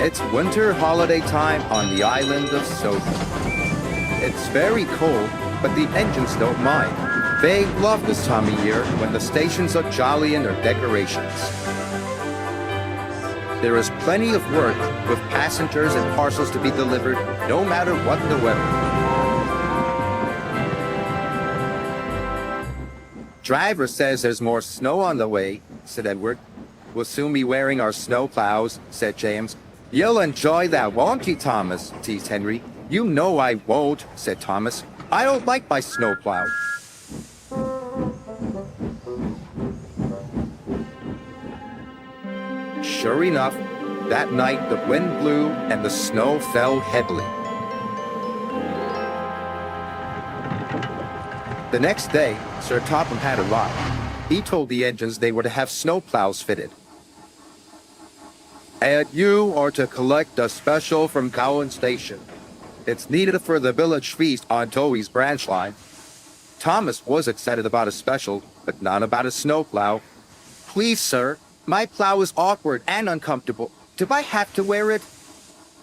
It's winter holiday time on the island of Sofa. It's very cold, but the engines don't mind. They love this time of year when the stations are jolly in their decorations. There is plenty of work with passengers and parcels to be delivered, no matter what the weather. Driver says there's more snow on the way, said Edward. We'll soon be wearing our snow plows, said James. You'll enjoy that, won't you, Thomas? Teased Henry. You know I won't, said Thomas. I don't like my snowplow. Sure enough, that night the wind blew and the snow fell heavily. The next day, Sir Topham had arrived. He told the engines they were to have snowplows fitted. And you are to collect a special from Cowan Station. It's needed for the village feast on Towie's branch line. Thomas was excited about a special, but not about a snowplow. Please, sir, my plow is awkward and uncomfortable. Do I have to wear it?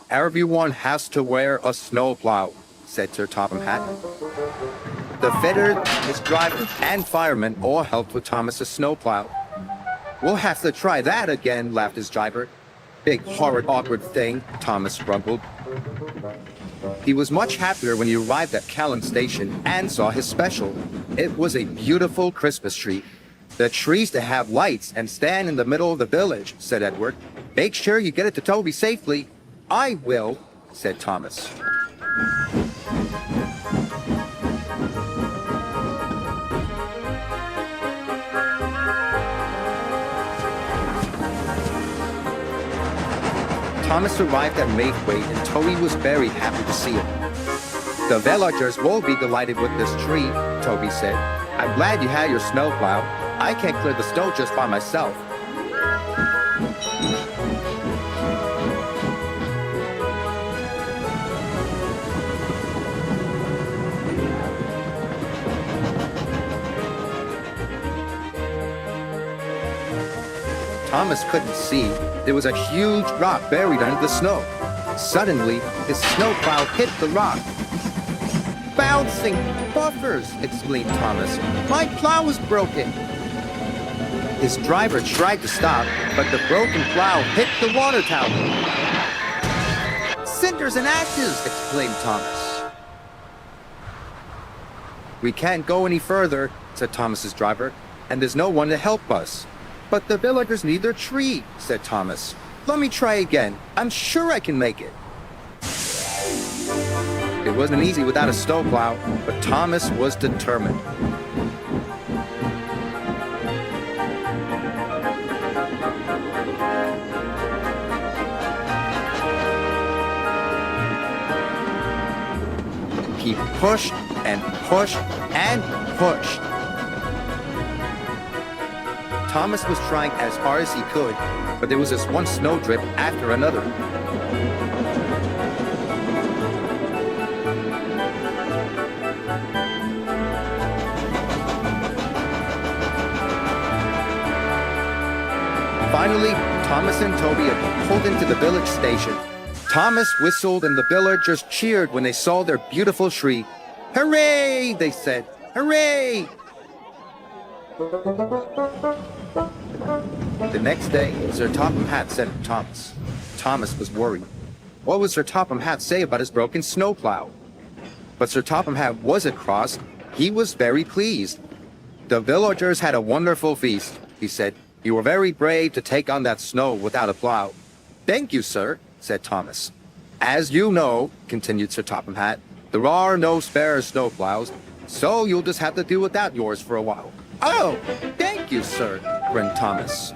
Everyone has to wear a snowplow, said Sir Topham Hatt. The fitter, his driver, and fireman all helped with Thomas's snowplow. We'll have to try that again, laughed his driver. Big, horrid, awkward thing, Thomas grumbled. He was much happier when he arrived at Callan Station and saw his special. It was a beautiful Christmas tree. The tree's to have lights and stand in the middle of the village, said Edward. Make sure you get it to Toby safely. I will, said Thomas. Thomas arrived at Maithwaite and Toby was very happy to see him. The villagers will be delighted with this tree, Toby said. I'm glad you had your snowplow. I can't clear the snow just by myself. Thomas couldn't see. There was a huge rock buried under the snow. Suddenly, his snowplow hit the rock. Bouncing buffers, exclaimed Thomas. My plow is broken. His driver tried to stop, but the broken plow hit the water tower. Cinders and ashes, exclaimed Thomas. We can't go any further, said Thomas's driver, and there's no one to help us. But the villagers need their tree, said Thomas. Let me try again. I'm sure I can make it. It wasn't easy without a snowplow, but Thomas was determined. He pushed and pushed and pushed. Thomas was trying as hard as he could, but there was just one snowdrift after another. Finally, Thomas and Toby had pulled into the village station. Thomas whistled and the villagers cheered when they saw their beautiful tree. Hooray, they said. Hooray! The next day, Sir Topham Hatt said to Thomas. Thomas was worried. What would Sir Topham Hatt say about his broken snowplow? But Sir Topham Hatt wasn't cross. He was very pleased. The villagers had a wonderful feast, he said. You were very brave to take on that snow without a plow. Thank you, sir, said Thomas. As you know, continued Sir Topham Hatt, there are no spare snowplows, so you'll just have to do without yours for a while. Oh, thank you, sir, grinned Thomas.